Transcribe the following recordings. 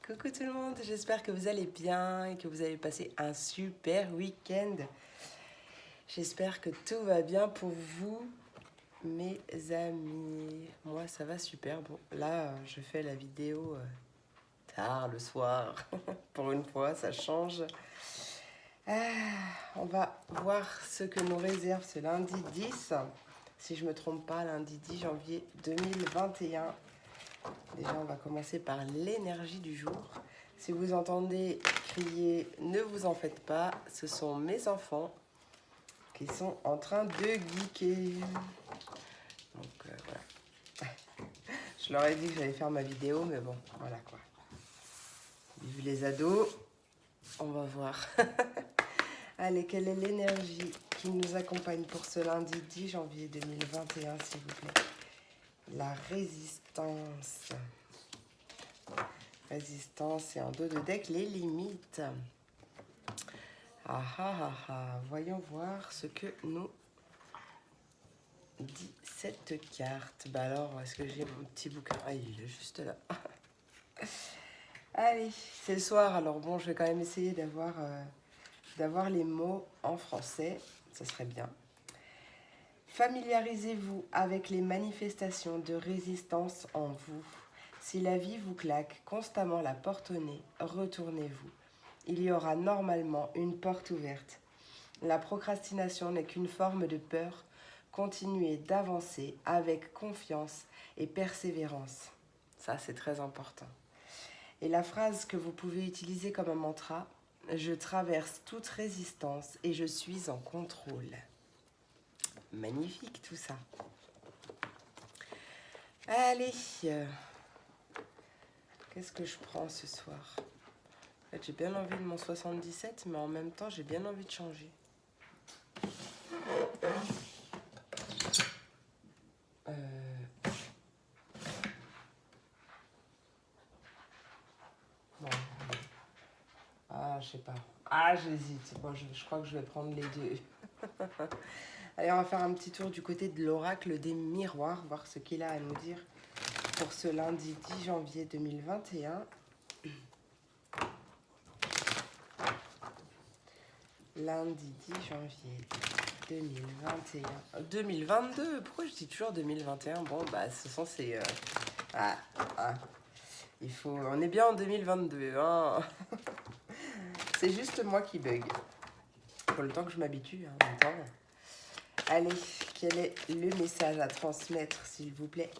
Coucou tout le monde, j'espère que vous allez bien et que vous avez passé un super week-end. J'espère que tout va bien pour vous, mes amis. Moi, ça va super. Bon, là, je fais la vidéo tard le soir. Pour une fois, ça change. On va voir ce que nous réserve ce lundi 10. Si je ne me trompe pas, lundi 10 janvier 2021. Déjà, on va commencer par l'énergie du jour. Si vous entendez crier, ne vous en faites pas, ce sont mes enfants qui sont en train de geeker. Donc voilà. Je leur ai dit que j'allais faire ma vidéo, mais bon, voilà quoi. Vive les ados, on va voir. Allez, quelle est l'énergie qui nous accompagne pour ce lundi 10 janvier 2021, s'il vous plaît? La résistance. Résistance et en dos de deck, les limites. Voyons voir ce que nous dit cette carte. Bah alors, est-ce que j'ai mon petit bouquin? Ah, il est juste là. Allez, c'est le soir, alors bon, je vais quand même essayer d'avoir les mots en français. Ça serait bien. Familiarisez-vous avec les manifestations de résistance en vous. Si la vie vous claque constamment la porte au nez, retournez-vous. Il y aura normalement une porte ouverte. La procrastination n'est qu'une forme de peur. Continuez d'avancer avec confiance et persévérance. Ça, c'est très important. Et la phrase que vous pouvez utiliser comme un mantra, je traverse toute résistance et je suis en contrôle. Magnifique tout ça. Allez, qu'est-ce que je prends ce soir? En fait, j'ai bien envie de mon 77, mais en même temps, j'ai bien envie de changer. Bon. Ah, je sais pas. Ah, j'hésite. Bon, je crois que je vais prendre les deux. Allez, on va faire un petit tour du côté de l'oracle des miroirs, voir ce qu'il a à nous dire pour ce lundi 10 janvier 2021. Lundi 10 janvier 2021. 2022, pourquoi je dis toujours 2021? Bon, bah, ce sont ces... on est bien en 2022, hein. C'est juste moi qui bug. Faut le temps que je m'habitue, hein, en même temps. Allez, quel est le message à transmettre, s'il vous plaît,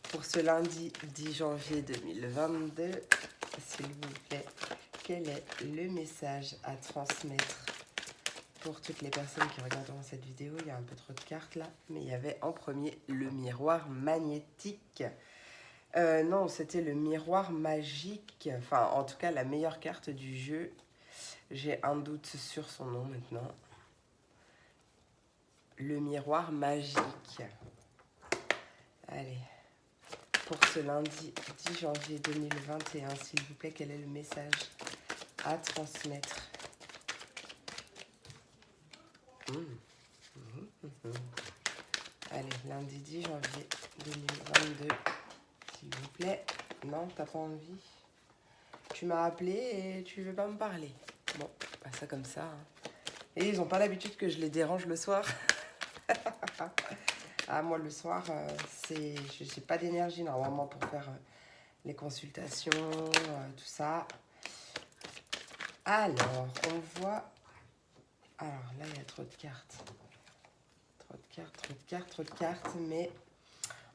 pour ce lundi 10 janvier 2022? S'il vous plaît, quel est le message à transmettre pour toutes les personnes qui regarderont cette vidéo? Il y a un peu trop de cartes là, mais il y avait en premier le miroir magnétique. Non, c'était le miroir magique. Enfin, en tout cas, la meilleure carte du jeu. J'ai un doute sur son nom maintenant. Le miroir magique. Allez, pour ce lundi 10 janvier 2021, s'il vous plaît, quel est le message à transmettre? Allez, lundi 10 janvier 2022, s'il vous plaît. Non, t'as pas envie? Tu m'as appelé et tu veux pas me parler. Bon, bah ça comme ça. Hein. Et ils ont pas l'habitude que je les dérange le soir. Ah, moi, le soir, je n'ai pas d'énergie normalement pour faire les consultations, tout ça. Alors, on voit... Alors, là, il y a trop de cartes. Trop de cartes, mais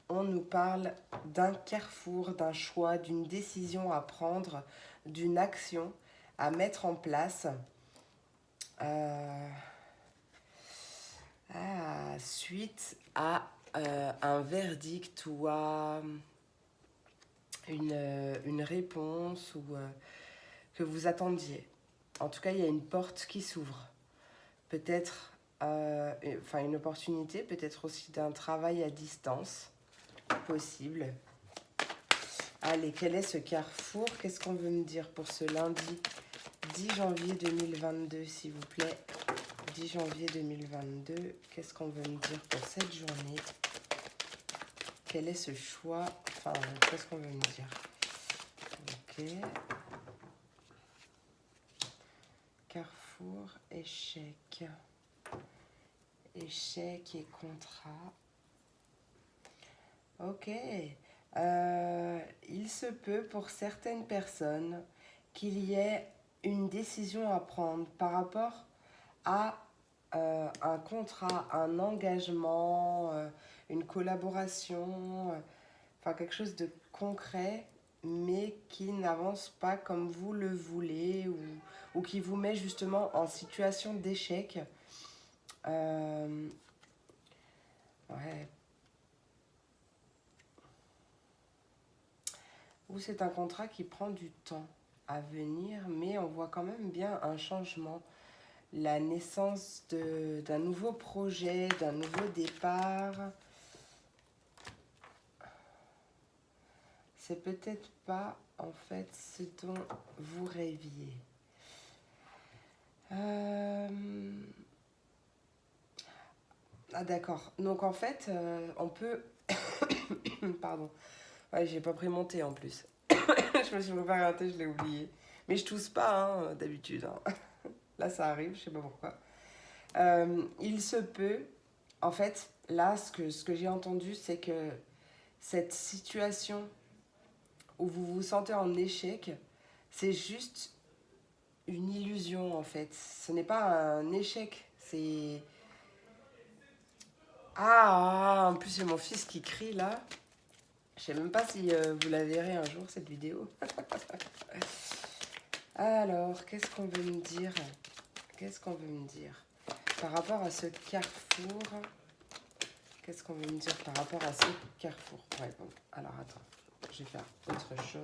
on nous parle d'un carrefour, d'un choix, d'une décision à prendre, d'une action à mettre en place. Suite à un verdict ou à une réponse ou que vous attendiez. En tout cas, il y a une porte qui s'ouvre. Peut-être une opportunité, peut-être aussi d'un travail à distance possible. Allez, quel est ce carrefour? Qu'est-ce qu'on veut me dire pour ce lundi 10 janvier 2022, s'il vous plaît? 10 janvier 2022, qu'est-ce qu'on veut me dire pour cette journée? Quel est ce choix? Enfin, qu'est-ce qu'on veut me dire? Ok. carrefour, échec. Échec et contrat. Ok. Il se peut pour certaines personnes qu'il y ait une décision à prendre par rapport à un contrat, un engagement, une collaboration, enfin quelque chose de concret, mais qui n'avance pas comme vous le voulez ou qui vous met justement en situation d'échec. Ouais. Ou c'est un contrat qui prend du temps à venir, mais on voit quand même bien un changement, la naissance d'un nouveau projet, d'un nouveau départ. C'est peut-être pas en fait ce dont vous rêviez. Ah d'accord. Donc en fait, on peut... Pardon. Ouais, j'ai pas pris mon thé en plus. Je me suis préparé un thé, je l'ai oublié. Mais je tousse pas hein, d'habitude. Hein. Là, ça arrive, je sais pas pourquoi. Il se peut... En fait, là, ce que j'ai entendu, c'est que cette situation où vous vous sentez en échec, c'est juste une illusion en fait. Ce n'est pas un échec, c'est... Ah, en plus c'est mon fils qui crie là. Je sais même pas si vous la verrez un jour cette vidéo. Alors, qu'est-ce qu'on veut me dire? Qu'est-ce qu'on veut me dire par rapport à ce carrefour? Qu'est-ce qu'on veut me dire par rapport à ce carrefour? Ouais, bon, alors attends, je vais faire autre chose.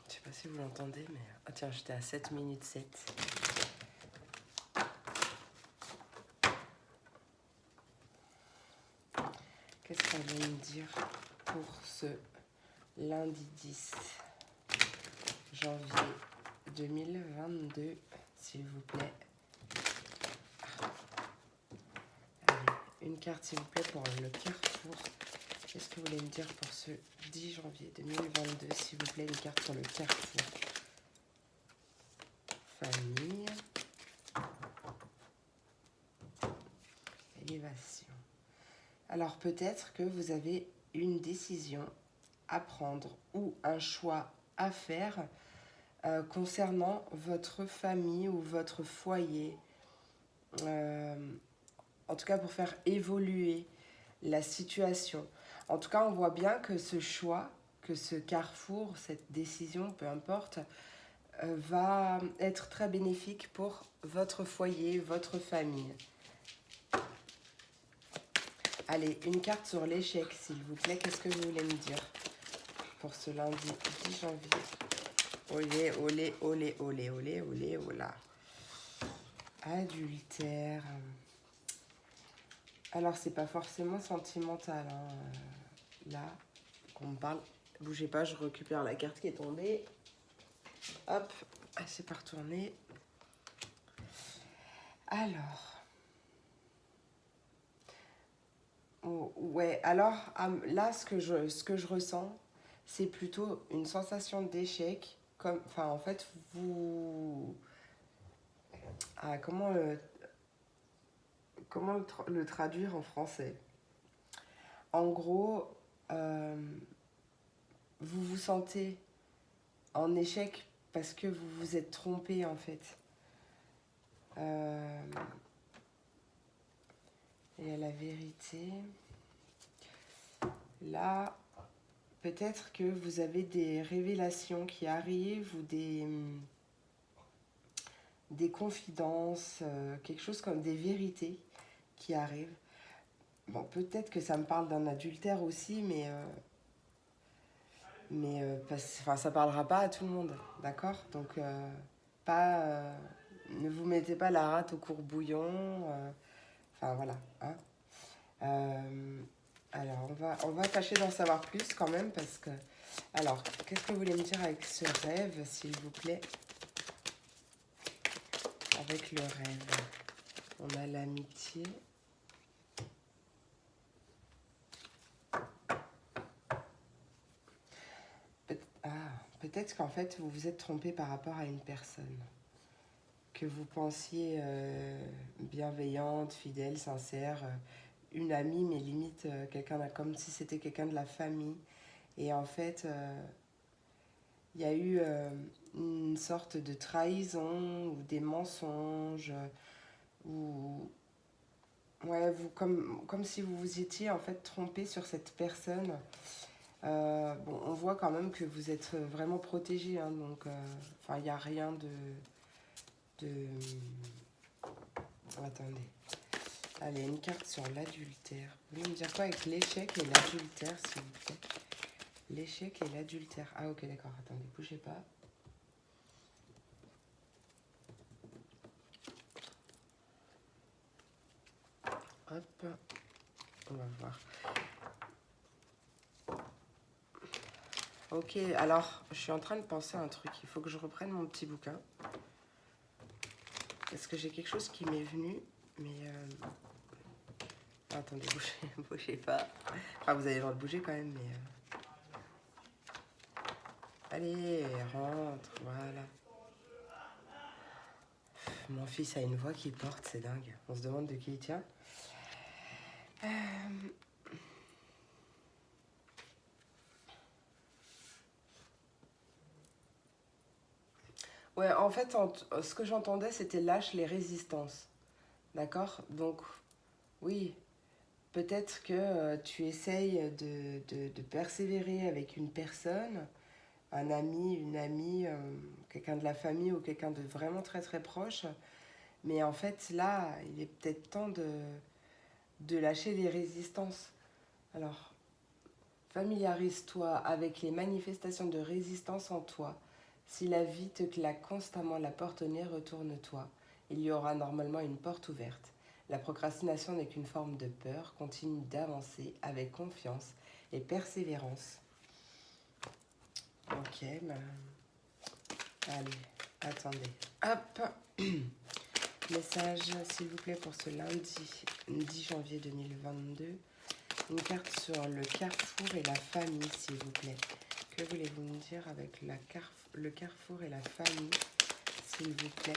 Je sais pas si vous l'entendez, mais... Ah tiens, j'étais à 7 minutes 7. Qu'est-ce qu'on veut me dire pour ce lundi 10 janvier 2022, s'il vous plaît? Allez, une carte, s'il vous plaît, pour le carrefour. Qu'est-ce que vous voulez me dire pour ce 10 janvier 2022, s'il vous plaît, une carte pour le carrefour? Famille. Élévation. Alors peut-être que vous avez une décision à prendre ou un choix à faire concernant votre famille ou votre foyer. En tout cas pour faire évoluer la situation. En tout cas, on voit bien que ce choix, que ce carrefour, cette décision, peu importe, va être très bénéfique pour votre foyer, votre famille. Allez, une carte sur l'échec, s'il vous plaît. Qu'est-ce que vous voulez me dire pour ce lundi 10 janvier? Olé, olé, olé, olé, olé, olé, olá. Adultère. Alors, c'est pas forcément sentimental. Hein. Là, qu'on me parle. Bougez pas, je récupère la carte qui est tombée. Hop, c'est pas retourné. Alors. Oh, ouais, alors là, ce que je ressens, c'est plutôt une sensation d'échec. Comme, enfin, en fait, vous... Ah, comment le traduire en français? En gros, vous vous sentez en échec parce que vous vous êtes trompé, en fait. Et à la vérité, là, peut-être que vous avez des révélations qui arrivent ou des confidences, quelque chose comme des vérités qui arrivent. Bon, peut-être que ça me parle d'un adultère aussi, enfin, ça parlera pas à tout le monde, d'accord? Donc, ne vous mettez pas la rate au courbouillon. Enfin, voilà. Hein. Alors, on va tâcher d'en savoir plus quand même parce que... Alors, qu'est-ce que vous voulez me dire avec ce rêve, s'il vous plaît? Avec le rêve, on a l'amitié. peut-être qu'en fait, vous vous êtes trompé par rapport à une personne que vous pensiez bienveillante, fidèle, sincère, une amie, mais limite comme si c'était quelqu'un de la famille. Et en fait, il y a eu une sorte de trahison ou des mensonges ou ouais, comme si vous vous étiez en fait trompé sur cette personne. Bon, on voit quand même que vous êtes vraiment protégé, hein, donc enfin, il n'y a rien de... Oh, attendez. Allez, une carte sur l'adultère. Vous voulez me dire quoi avec l'échec et l'adultère, s'il vous plaît? L'échec et l'adultère. Ah, ok, d'accord. Attendez, bougez pas. Hop. On va voir. Ok, alors, je suis en train de penser à un truc. Il faut que je reprenne mon petit bouquin. Parce que j'ai quelque chose qui m'est venu, mais... Attendez, bougez pas. Enfin, vous avez le droit de bouger quand même, mais... Allez, rentre, voilà. Mon fils a une voix qui porte, c'est dingue. On se demande de qui il tient. Ouais, en fait, ce que j'entendais, c'était lâche les résistances. D'accord? Donc, oui, peut-être que tu essayes de persévérer avec une personne, un ami, une amie, quelqu'un de la famille ou quelqu'un de vraiment très très proche. Mais en fait, là, il est peut-être temps de lâcher les résistances. Alors, familiarise-toi avec les manifestations de résistance en toi. Si la vie te claque constamment la porte au nez, retourne-toi. Il y aura normalement une porte ouverte. La procrastination n'est qu'une forme de peur. Continue d'avancer avec confiance et persévérance. Ok, ben... Allez, attendez. Hop. Message, s'il vous plaît, pour ce lundi 10 janvier 2022. Une carte sur le carrefour et la famille, s'il vous plaît. Que voulez-vous me dire avec le carrefour et la famille, s'il vous plaît?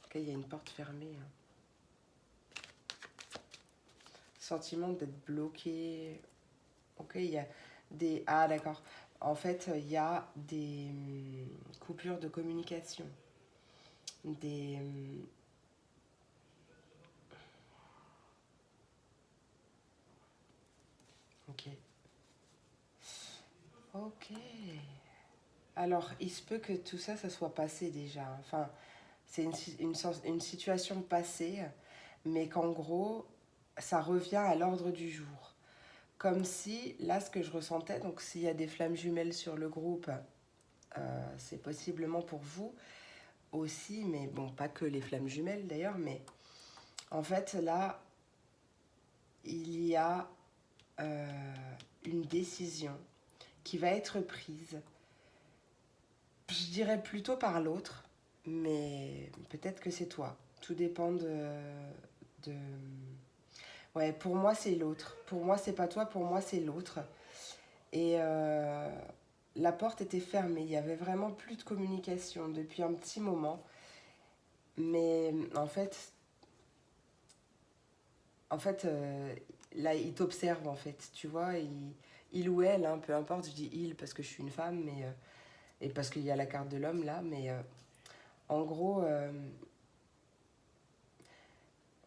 Ok, il y a une porte fermée. Hein. Sentiment d'être bloqué. Ok, il y a des... Ah, d'accord. En fait, il y a des coupures de communication. Des... Ok. Ok. Alors, il se peut que tout ça, ça soit passé déjà. Enfin, c'est une situation passée, mais qu'en gros, ça revient à l'ordre du jour. Comme si, là, ce que je ressentais, donc s'il y a des flammes jumelles sur le groupe, c'est possiblement pour vous aussi, mais bon, pas que les flammes jumelles d'ailleurs, mais en fait, là, il y a une décision qui va être prise, je dirais plutôt par l'autre, mais peut-être que c'est toi. Tout dépend de... Ouais, pour moi, c'est l'autre. Pour moi, c'est pas toi, pour moi, c'est l'autre. Et la porte était fermée. Il y avait vraiment plus de communication depuis un petit moment. Mais en fait, là, il t'observe, en fait. Tu vois, il ou elle, hein, peu importe. Je dis il parce que je suis une femme, mais, et parce qu'il y a la carte de l'homme, là. Mais en gros,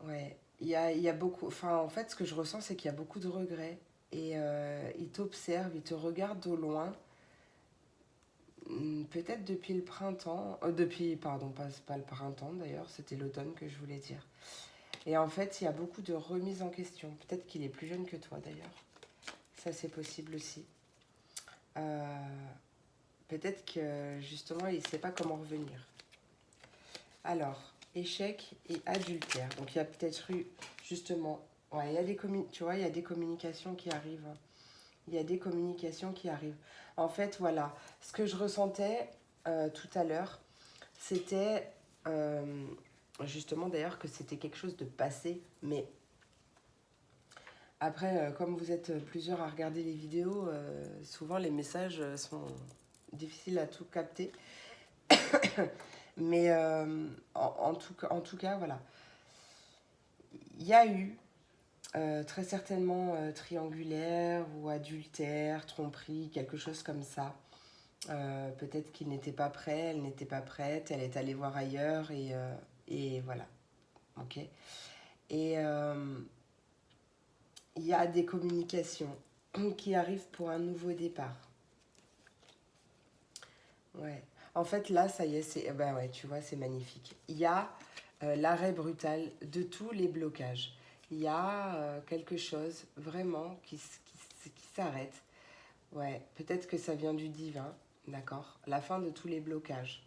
ouais, il y a beaucoup... Enfin, en fait, ce que je ressens, c'est qu'il y a beaucoup de regrets. Et il t'observe, il te regarde au loin. Peut-être depuis le printemps, depuis, pardon, pas le printemps d'ailleurs, c'était l'automne que je voulais dire. Et en fait, il y a beaucoup de remises en question. Peut-être qu'il est plus jeune que toi d'ailleurs. Ça, c'est possible aussi. Euh, Peut-être que justement, il ne sait pas comment revenir. Alors, échec et adultère. Donc, il y a peut-être eu justement, ouais, il y a tu vois, il y a des communications qui arrivent. Il y a des communications qui arrivent. En fait, voilà, ce que je ressentais tout à l'heure, c'était justement d'ailleurs que c'était quelque chose de passé. Mais après, comme vous êtes plusieurs à regarder les vidéos, souvent les messages sont difficile à tout capter. Mais en tout cas, voilà. Il y a eu très certainement triangulaire ou adultère, tromperie, quelque chose comme ça. Peut-être qu'il n'était pas prêt, elle n'était pas prête, elle est allée voir ailleurs et voilà. Ok. Et il y a des communications qui arrivent pour un nouveau départ. Ouais. En fait, là, ça y est, c'est, ben ouais, tu vois, c'est magnifique. Il y a l'arrêt brutal de tous les blocages. Il y a quelque chose vraiment qui s'arrête. Ouais, peut-être que ça vient du divin, d'accord? La fin de tous les blocages.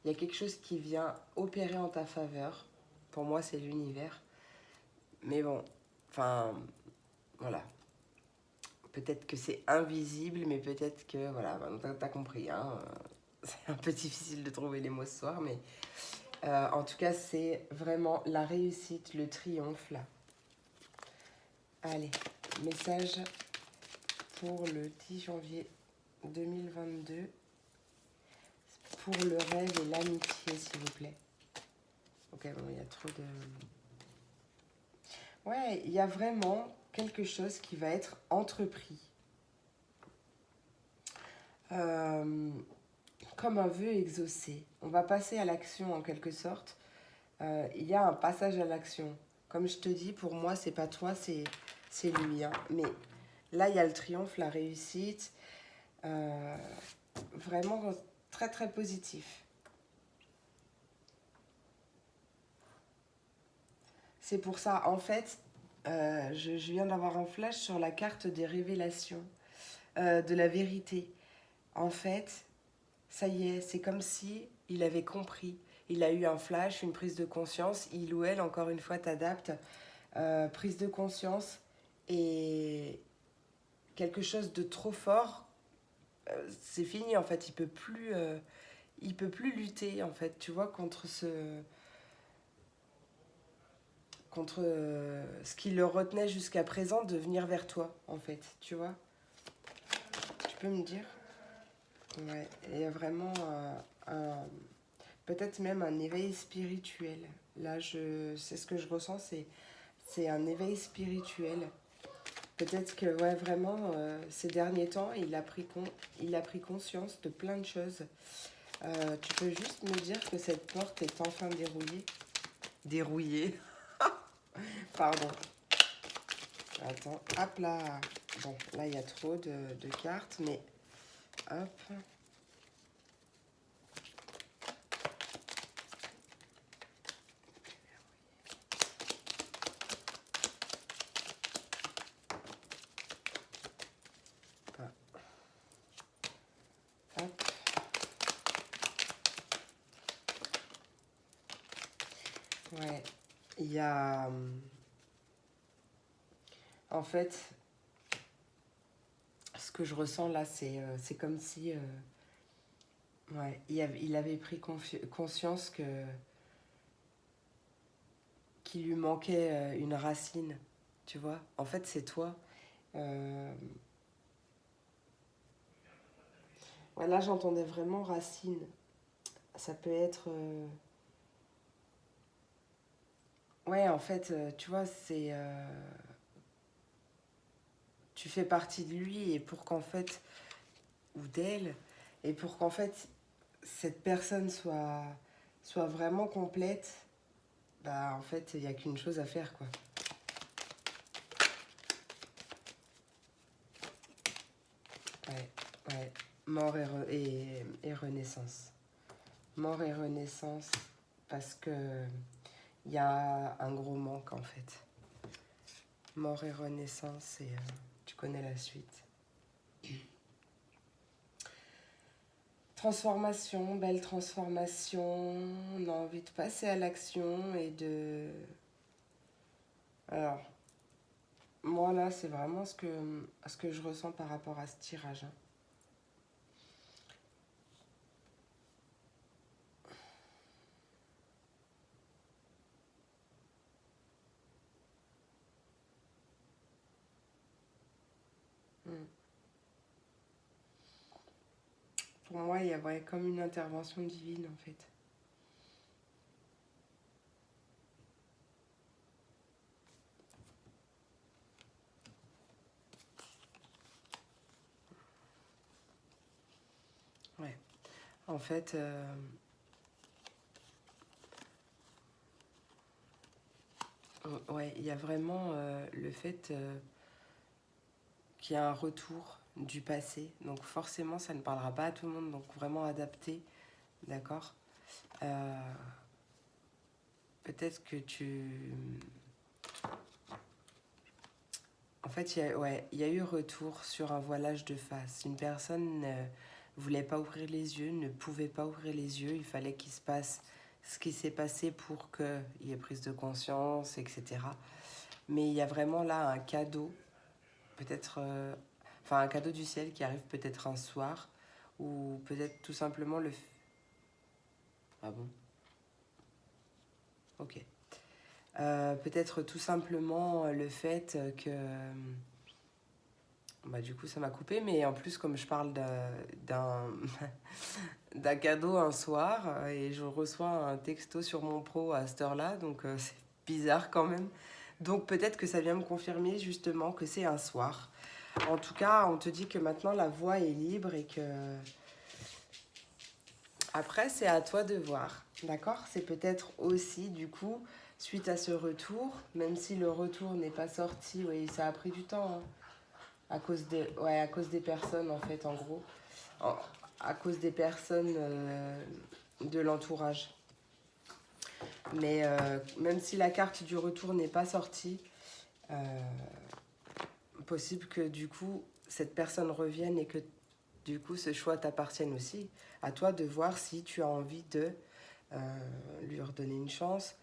Il y a quelque chose qui vient opérer en ta faveur. Pour moi, c'est l'univers. Mais bon, enfin, voilà. Peut-être que c'est invisible, mais peut-être que, voilà, ben, t'as compris, hein. C'est un peu difficile de trouver les mots ce soir, mais en tout cas, c'est vraiment la réussite, le triomphe, là. Allez, message pour le 10 janvier 2022. Pour le rêve et l'amitié, s'il vous plaît. Ok, bon, il y a trop de... Ouais, il y a vraiment quelque chose qui va être entrepris. Comme un vœu exaucé. On va passer à l'action en quelque sorte. Il y a un passage à l'action. Comme je te dis, pour moi, c'est pas toi, c'est lui. Hein. Mais là, il y a le triomphe, la réussite. Vraiment très, très positif. C'est pour ça, en fait, je viens d'avoir un flash sur la carte des révélations, de la vérité. En fait, ça y est, c'est comme si il avait compris. Il a eu un flash, une prise de conscience. Il ou elle, encore une fois, t'adapte. Prise de conscience et quelque chose de trop fort. C'est fini, en fait. Il peut plus lutter, en fait. Tu vois, contre ce qui le retenait jusqu'à présent de venir vers toi, en fait. Tu vois. Tu peux me dire? Ouais, il y a vraiment peut-être même un éveil spirituel. Là, c'est ce que je ressens, c'est un éveil spirituel. Peut-être que ouais, vraiment, ces derniers temps, il a pris conscience de plein de choses. Tu peux juste me dire que cette porte est enfin dérouillée? Dérouillée. Pardon. Attends, hop là. Bon, là, il y a trop de cartes, mais hop. Hop. Ouais, il y a... En fait, ce que je ressens là, c'est comme si... ouais, il avait pris conscience qu'il lui manquait une racine, tu vois. En fait, c'est toi. Euh, ouais, là, j'entendais vraiment racine. Ça peut être... ouais, en fait, tu vois, c'est... tu fais partie de lui et pour qu'en fait... ou d'elle, et pour qu'en fait, cette personne soit vraiment complète, bah en fait, il n'y a qu'une chose à faire, quoi. Ouais, ouais. Mort et renaissance. Mort et renaissance, parce que il y a un gros manque, en fait. Mort et renaissance, et tu connais la suite. Transformation, belle transformation. On a envie de passer à l'action et de... Alors, moi, là, c'est vraiment ce que je ressens par rapport à ce tirage. Hein. Pour moi, il y a comme une intervention divine, en fait. Ouais. En fait, ouais, il y a vraiment le fait qu'il y a un retour du passé. Donc forcément, ça ne parlera pas à tout le monde, donc vraiment adapté, d'accord. Peut-être que En fait, il y a eu retour sur un voilage de face. Une personne ne voulait pas ouvrir les yeux, ne pouvait pas ouvrir les yeux. Il fallait qu'il se passe ce qui s'est passé pour qu'il y ait prise de conscience, etc. Mais il y a vraiment là un cadeau, peut-être, enfin un cadeau du ciel qui arrive peut-être un soir, ou peut-être tout simplement Ah bon? Ok. Peut-être tout simplement le fait que... Bah, du coup, ça m'a coupé, mais en plus, comme je parle d'un d'un cadeau un soir, et je reçois un texto sur mon pro à cette heure-là, donc c'est bizarre quand même. Donc peut-être que ça vient me confirmer justement que c'est un soir. En tout cas, on te dit que maintenant la voie est libre et que... Après, c'est à toi de voir, d'accord? C'est peut-être aussi, du coup, suite à ce retour, même si le retour n'est pas sorti, oui, ça a pris du temps, hein. À cause des personnes, en fait, en gros. À cause des personnes de l'entourage. Mais même si la carte du retour n'est pas sortie, euh, possible que du coup, cette personne revienne et que du coup, ce choix t'appartienne aussi. À toi de voir si tu as envie de lui redonner une chance.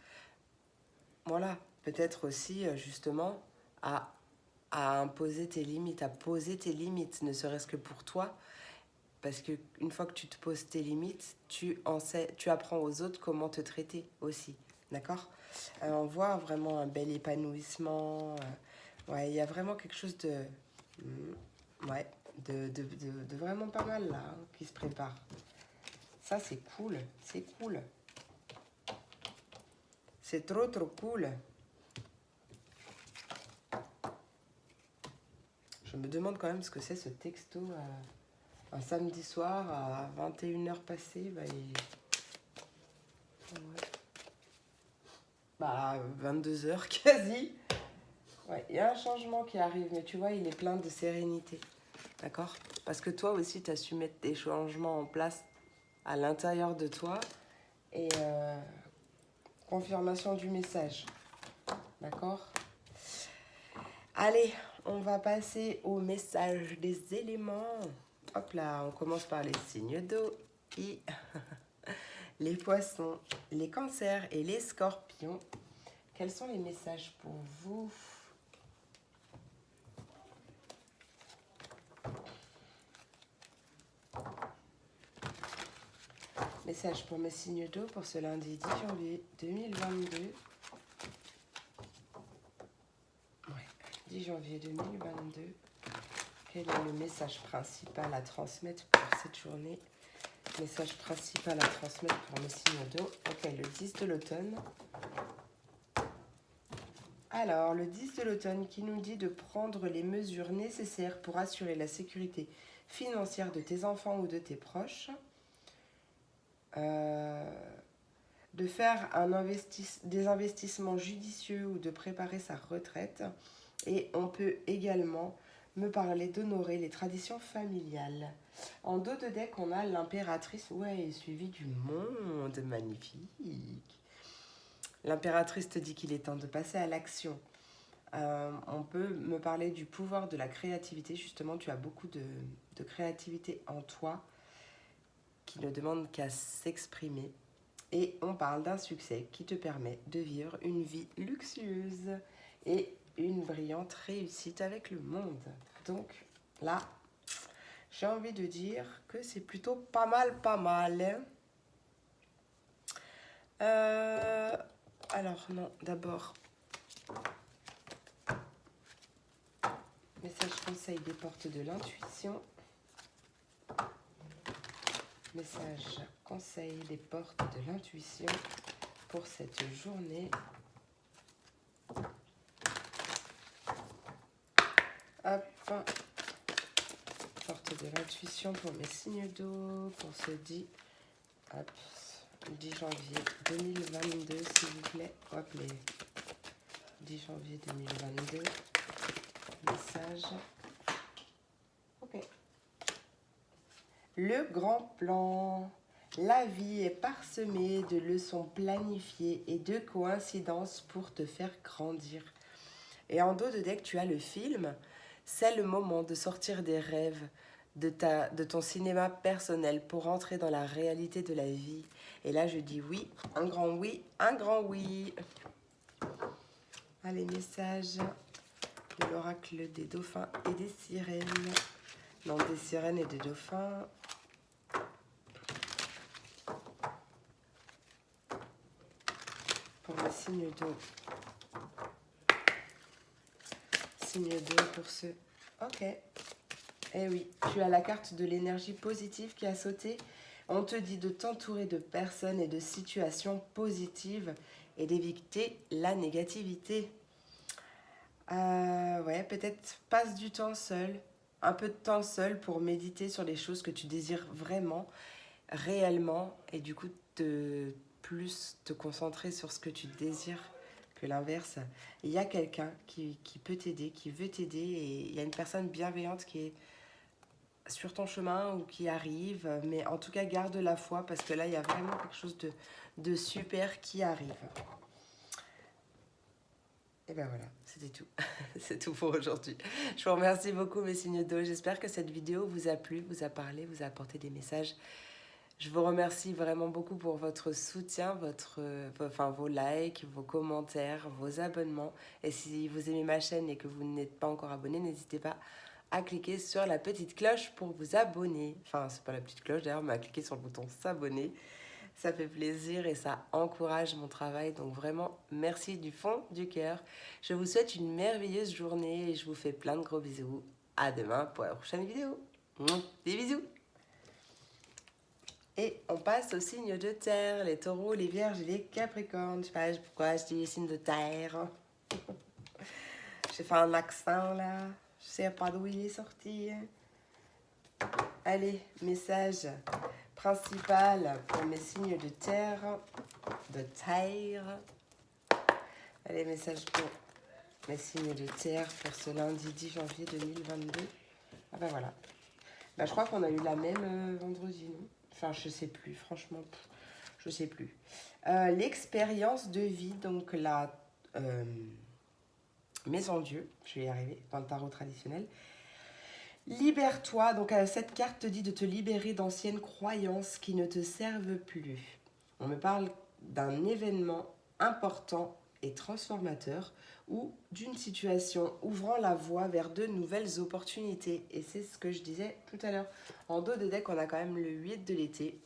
Voilà, peut-être aussi, justement, à, à imposer tes limites, à poser tes limites, ne serait-ce que pour toi. Parce qu'une fois que tu te poses tes limites, tu apprends aux autres comment te traiter aussi. D'accord? On voit vraiment un bel épanouissement. Ouais, il y a vraiment quelque chose ouais, de vraiment pas mal là, hein, qui se prépare. Ça, c'est cool. C'est cool. C'est trop, trop cool. Je me demande quand même ce que c'est ce texto. Un samedi soir à 21h passées, bah, ouais. Bah 22h quasi. Ouais, il y a un changement qui arrive, mais tu vois, il est plein de sérénité. D'accord? Parce que toi aussi, tu as su mettre des changements en place à l'intérieur de toi. Et confirmation du message. D'accord? Allez, on va passer au message des éléments. Hop là, on commence par les signes d'eau. Et les poissons, les cancers et les scorpions. Quels sont les messages pour vous? Message pour mes signes d'eau pour ce lundi 10 janvier 2022. Ouais, 10 janvier 2022. Quel est le message principal à transmettre pour cette journée? Message principal à transmettre pour mes signes d'eau. Ok, le 10 de l'automne. Alors, le 10 de l'automne qui nous dit de prendre les mesures nécessaires pour assurer la sécurité financière de tes enfants ou de tes proches. De faire des investissements judicieux ou de préparer sa retraite. Et on peut également me parler d'honorer les traditions familiales. En dos de deck, on a l'impératrice, ouais, suivie du monde, magnifique. L'impératrice te dit qu'il est temps de passer à l'action. On peut me parler du pouvoir de la créativité. Justement, tu as beaucoup de créativité en toi qui ne demande qu'à s'exprimer. Et on parle d'un succès qui te permet de vivre une vie luxueuse et une brillante réussite avec le monde. Donc là, j'ai envie de dire que c'est plutôt pas mal, pas mal. Alors non, d'abord, message conseil des portes de l'intuition. Message, conseil des portes de l'intuition pour cette journée. Hop. Porte de l'intuition pour mes signes d'eau pour ce 10 janvier 2022, s'il vous plaît. Hop, les 10 janvier 2022. Message. Ok. Le grand plan. La vie est parsemée de leçons planifiées et de coïncidences pour te faire grandir. Et en dos de deck, tu as le film. C'est le moment de sortir des rêves de ton cinéma personnel pour entrer dans la réalité de la vie. Et là, je dis oui, un grand oui, un grand oui. Allez, message de l'oracle des dauphins et des sirènes. Non, des sirènes et des dauphins. Pour le signe d'eau. Signe d'eau pour ce... Ok. Eh oui, tu as la carte de l'énergie positive qui a sauté. On te dit de t'entourer de personnes et de situations positives et d'éviter la négativité. Ouais, peut-être passe du temps seul, un peu de temps seul pour méditer sur les choses que tu désires vraiment, réellement, et du coup plus te concentrer sur ce que tu désires que l'inverse. Il y a quelqu'un qui peut t'aider, qui veut t'aider, et il y a une personne bienveillante qui est sur ton chemin ou qui arrive, mais en tout cas garde la foi parce que là il y a vraiment quelque chose de super qui arrive. Et ben voilà, c'était tout. C'est tout pour aujourd'hui. Je vous remercie beaucoup mes signes d'eau. J'espère que cette vidéo vous a plu, vous a parlé, vous a apporté des messages. Je vous remercie vraiment beaucoup pour votre soutien, vos likes, vos commentaires, vos abonnements. Et si vous aimez ma chaîne et que vous n'êtes pas encore abonné, n'hésitez pas à cliquer sur la petite cloche pour vous abonner. Enfin, c'est pas la petite cloche d'ailleurs, mais à cliquer sur le bouton s'abonner. Ça fait plaisir et ça encourage mon travail. Donc vraiment, merci du fond du cœur. Je vous souhaite une merveilleuse journée et je vous fais plein de gros bisous. À demain pour la prochaine vidéo. Des bisous. Et on passe aux signes de terre, les taureaux, les vierges et les capricornes. Je sais pas pourquoi je dis les signes de terre. J'ai fait un accent là. Je sais pas d'où il est sorti. Allez, message principal pour mes signes de terre. Allez, message pour mes signes de terre pour ce lundi 10 janvier 2022. Ah ben voilà. Ben, je crois qu'on a eu la même vendredi, non? Enfin, je sais plus, franchement, je sais plus. L'expérience de vie, donc la maison Dieu, je vais y arriver, dans le tarot traditionnel. Libère-toi, donc cette carte te dit de te libérer d'anciennes croyances qui ne te servent plus. On me parle d'un événement important et transformateur ou d'une situation ouvrant la voie vers de nouvelles opportunités. Et c'est ce que je disais tout à l'heure. En dos de deck, on a quand même le 8 de l'été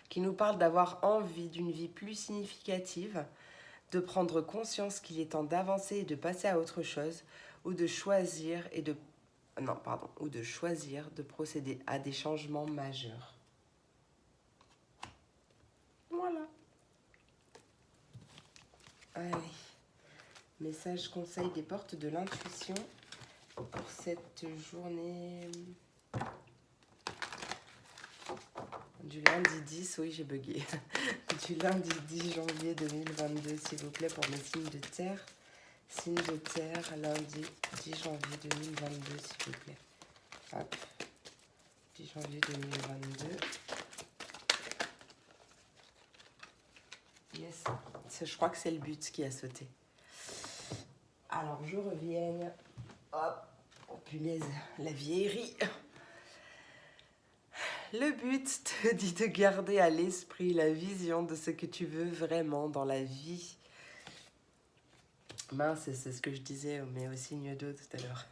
qui nous parle d'avoir envie d'une vie plus significative, de prendre conscience qu'il est temps d'avancer et de passer à autre chose, ou de choisir de procéder à des changements majeurs. Voilà. Allez. Message conseil des portes de l'intuition pour cette journée du lundi 10, oui j'ai bugué, du lundi 10 janvier 2022 s'il vous plaît pour mes signes de terre. Signe de terre, lundi 10 janvier 2022 s'il vous plaît. Hop, 10 janvier 2022. Yes, je crois que c'est le but qui a sauté. Alors je reviens. Hop, oh punaise, la vieillerie. Le but te dit de garder à l'esprit la vision de ce que tu veux vraiment dans la vie. Mince, c'est ce que je disais, mais au signe d'eau tout à l'heure.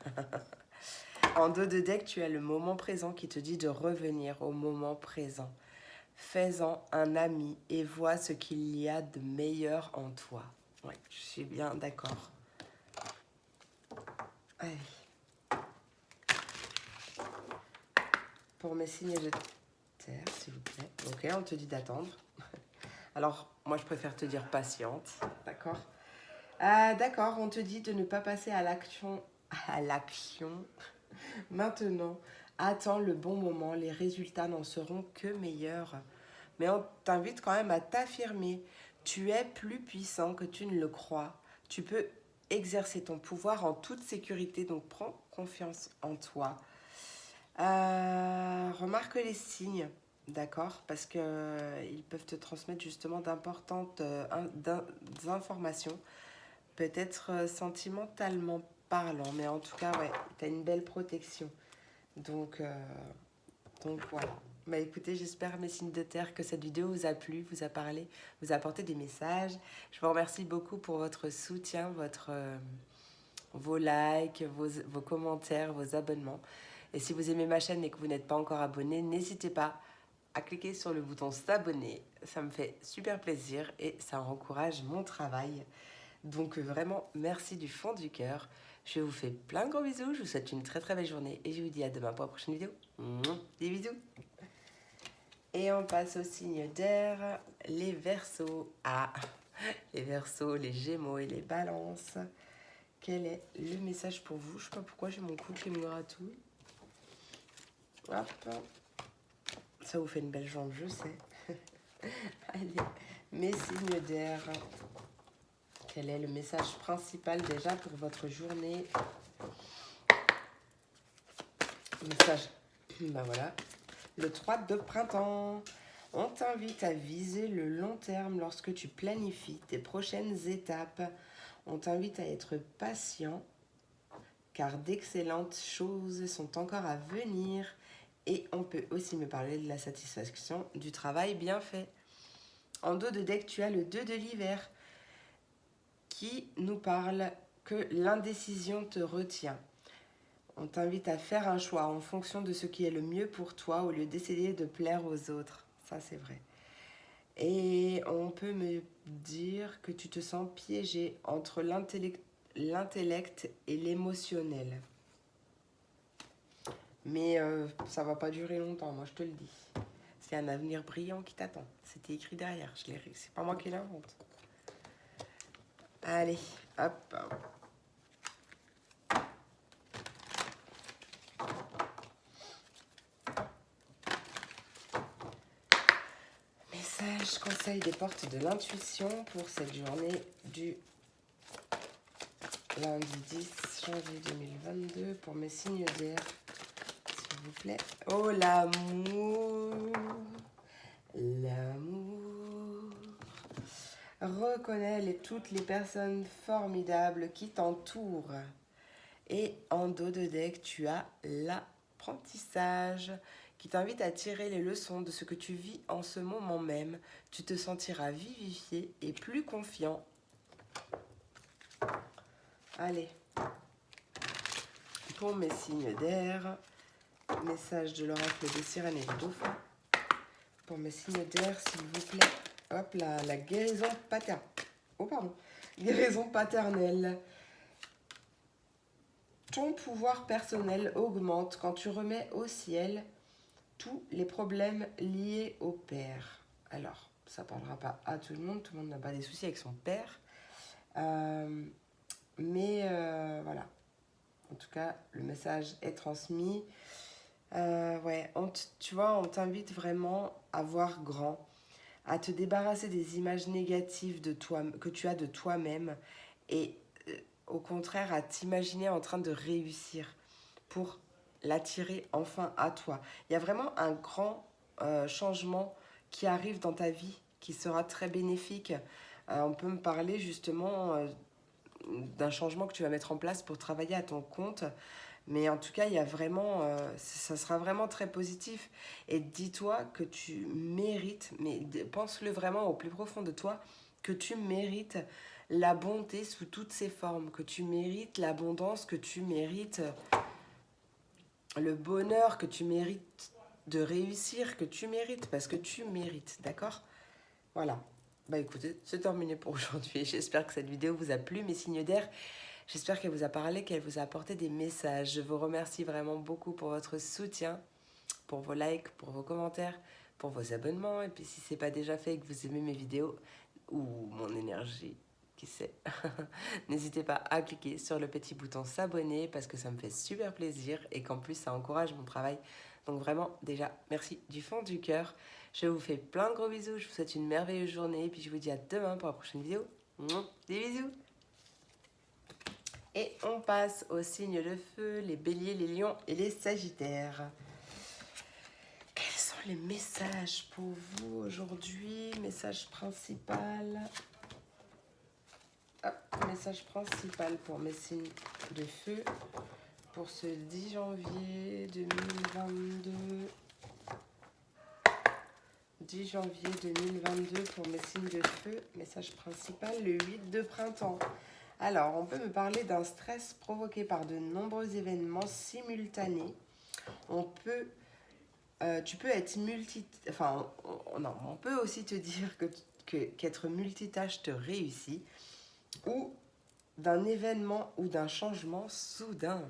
En dos de deck, tu as le moment présent qui te dit de revenir au moment présent. Fais-en un ami et vois ce qu'il y a de meilleur en toi. Oui, je suis bien d'accord. Allez. Pour mes signes de Terre, s'il vous plaît. Ok, on te dit d'attendre. Alors, moi, je préfère te dire patiente, d'accord? D'accord, on te dit de ne pas passer à l'action. À l'action. Maintenant, attends le bon moment. Les résultats n'en seront que meilleurs. Mais on t'invite quand même à t'affirmer. Tu es plus puissant que tu ne le crois. Tu peux exercer ton pouvoir en toute sécurité, donc prends confiance en toi. Remarque les signes, d'accord? Parce que ils peuvent te transmettre justement d'importantes informations, peut-être sentimentalement parlant, mais en tout cas, ouais, tu as une belle protection. Donc, euh, donc voilà. Bah écoutez, j'espère mes signes de terre que cette vidéo vous a plu, vous a parlé, vous a apporté des messages. Je vous remercie beaucoup pour votre soutien, vos likes, vos commentaires, vos abonnements. Et si vous aimez ma chaîne et que vous n'êtes pas encore abonné, n'hésitez pas à cliquer sur le bouton s'abonner. Ça me fait super plaisir et ça encourage mon travail. Donc vraiment, merci du fond du cœur. Je vous fais plein de gros bisous. Je vous souhaite une très très belle journée et je vous dis à demain pour la prochaine vidéo. Des bisous. Et on passe au signe d'air, les Verseaux. Ah, les Verseaux, les Gémeaux et les Balances. Quel est le message pour vous? Je sais pas pourquoi j'ai mon cou qui me gratouille. Hop. Ça vous fait une belle jambe, je sais. Allez, mes signes d'air. Quel est le message principal déjà pour votre journée? Message. Ben voilà. Le 3 de printemps. On t'invite à viser le long terme lorsque tu planifies tes prochaines étapes. On t'invite à être patient car d'excellentes choses sont encore à venir. Et on peut aussi me parler de la satisfaction du travail bien fait. En dos de deck, tu as le 2 de l'hiver qui nous parle que l'indécision te retient. On t'invite à faire un choix en fonction de ce qui est le mieux pour toi au lieu d'essayer de plaire aux autres. Ça, c'est vrai. Et on peut me dire que tu te sens piégé entre l'intellect et l'émotionnel. Mais ça va pas durer longtemps, moi je te le dis. C'est un avenir brillant qui t'attend. C'était écrit derrière, c'est pas moi qui l'invente. Allez, hop. Message, conseil des portes de l'intuition pour cette journée du lundi 10 janvier 2022 pour mes signes d'air, s'il vous plaît. Oh, l'amour, l'amour. Reconnais toutes les personnes formidables qui t'entourent. Et en dos de deck, tu as l'apprentissage qui t'invite à tirer les leçons de ce que tu vis en ce moment même. Tu te sentiras vivifié et plus confiant. Allez, pour mes signes d'air, message de l'oracle des sirènes et du dauphin. Pour mes signes d'air, s'il vous plaît, hop là, la guérison paternelle. Oh pardon, guérison paternelle. Ton pouvoir personnel augmente quand tu remets au ciel tous les problèmes liés au père. Alors, ça ne parlera pas à tout le monde n'a pas des soucis avec son père. Mais voilà, en tout cas, le message est transmis. Ouais, tu vois, on t'invite vraiment à voir grand, à te débarrasser des images négatives de toi, que tu as de toi-même et au contraire à t'imaginer en train de réussir pour l'attirer enfin à toi. Il y a vraiment un grand changement qui arrive dans ta vie qui sera très bénéfique. On peut me parler justement d'un changement que tu vas mettre en place pour travailler à ton compte. Mais en tout cas, il y a vraiment, ça sera vraiment très positif. Et dis-toi que tu mérites, mais pense-le vraiment au plus profond de toi, que tu mérites la bonté sous toutes ses formes, que tu mérites l'abondance, que tu mérites le bonheur, que tu mérites de réussir, que tu mérites, parce que tu mérites, d'accord? Voilà. Bah écoutez, c'est terminé pour aujourd'hui. J'espère que cette vidéo vous a plu, mes signes d'air. J'espère qu'elle vous a parlé, qu'elle vous a apporté des messages. Je vous remercie vraiment beaucoup pour votre soutien, pour vos likes, pour vos commentaires, pour vos abonnements. Et puis si ce n'est pas déjà fait et que vous aimez mes vidéos ou mon énergie, qui sait, n'hésitez pas à cliquer sur le petit bouton s'abonner parce que ça me fait super plaisir et qu'en plus ça encourage mon travail. Donc vraiment, déjà, merci du fond du cœur. Je vous fais plein de gros bisous, je vous souhaite une merveilleuse journée et puis je vous dis à demain pour la prochaine vidéo. Des bisous! Et on passe aux signes de feu, les béliers, les lions et les sagittaires. Quels sont les messages pour vous aujourd'hui? Message principal. Message principal pour mes signes de feu pour ce 10 janvier 2022. 10 janvier 2022 pour mes signes de feu. Message principal, le 8 de printemps. Alors, on peut me parler d'un stress provoqué par de nombreux événements simultanés. On peut, tu peux être on peut aussi te dire qu'être multitâche te réussit, ou d'un événement ou d'un changement soudain.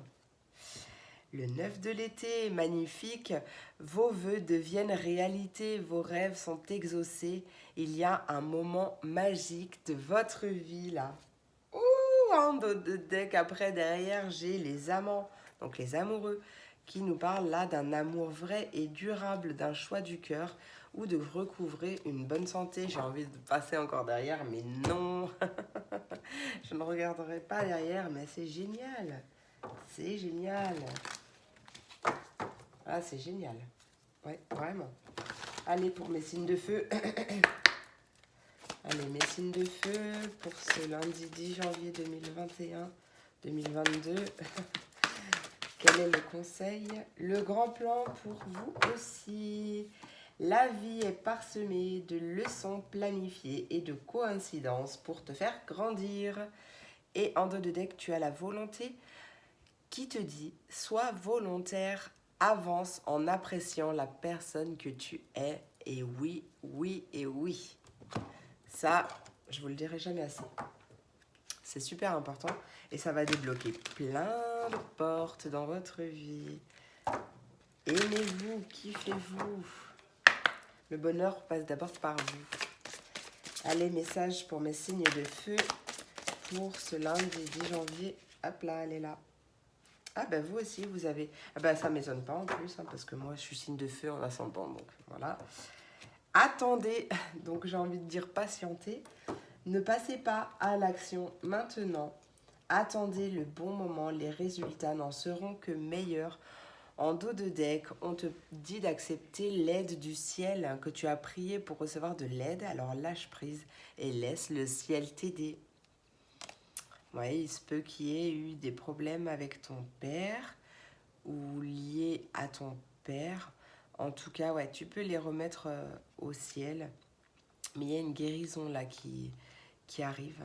Le 9 de l'été est magnifique, vos vœux deviennent réalité, vos rêves sont exaucés. Il y a un moment magique de votre vie là. En dos de deck, après derrière j'ai les amants, donc les amoureux, qui nous parlent là d'un amour vrai et durable, d'un choix du cœur ou de recouvrer une bonne santé. J'ai envie de passer encore derrière, mais non. Je ne regarderai pas derrière, mais c'est génial. C'est génial. Ah, c'est génial. Ouais, vraiment. Allez, pour mes signes de feu. Allez, mes signes de feu pour ce lundi 10 janvier 2021-2022. Quel est le conseil? Le grand plan pour vous aussi. La vie est parsemée de leçons planifiées et de coïncidences pour te faire grandir. Et en dos de deck, tu as la volonté qui te dit « Sois volontaire, avance en appréciant la personne que tu es. » Et oui, oui et oui. Ça, je vous le dirai jamais assez. C'est super important et ça va débloquer plein de portes dans votre vie. Aimez-vous, kiffez-vous. Le bonheur passe d'abord par vous. Allez, message pour mes signes de feu pour ce lundi 10 janvier. Hop là, elle est là. Ah ben vous aussi, vous avez... Ah ben ça ne m'étonne pas en plus, hein, parce que moi je suis signe de feu en ascendant, donc voilà. Attendez, donc j'ai envie de dire patientez. Ne passez pas à l'action maintenant. Attendez le bon moment, les résultats n'en seront que meilleurs. En dos de deck, on te dit d'accepter l'aide du ciel, que tu as prié pour recevoir de l'aide. Alors lâche prise et laisse le ciel t'aider. Ouais, il se peut qu'il y ait eu des problèmes avec ton père ou liés à ton père. En tout cas, ouais, tu peux les remettre au ciel. Mais il y a une guérison là qui arrive.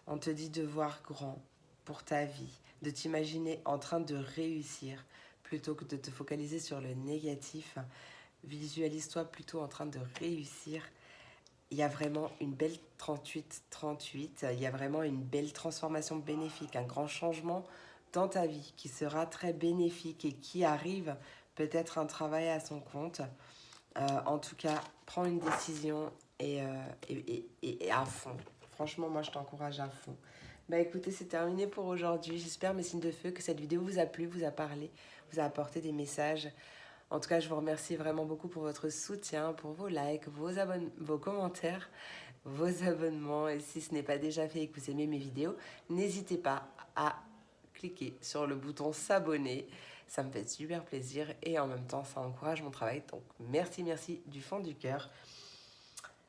On te dit de voir grand pour ta vie, de t'imaginer en train de réussir plutôt que de te focaliser sur le négatif. Visualise-toi plutôt en train de réussir. Il y a vraiment une belle 38-38, il y a vraiment une belle transformation bénéfique, un grand changement dans ta vie qui sera très bénéfique et qui arrive, peut-être un travail à son compte. En tout cas, prends une décision et à fond. Franchement, moi, je t'encourage à fond. Bah écoutez, c'est terminé pour aujourd'hui. J'espère, mes signes de feu, que cette vidéo vous a plu, vous a parlé, vous a apporté des messages. En tout cas, je vous remercie vraiment beaucoup pour votre soutien, pour vos likes, vos commentaires, vos abonnements. Et si ce n'est pas déjà fait et que vous aimez mes vidéos, n'hésitez pas à cliquer sur le bouton s'abonner. Ça me fait super plaisir et en même temps, ça encourage mon travail. Donc, merci, merci du fond du cœur.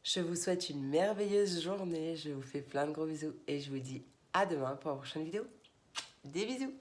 Je vous souhaite une merveilleuse journée. Je vous fais plein de gros bisous et je vous dis à demain pour la prochaine vidéo. Des bisous!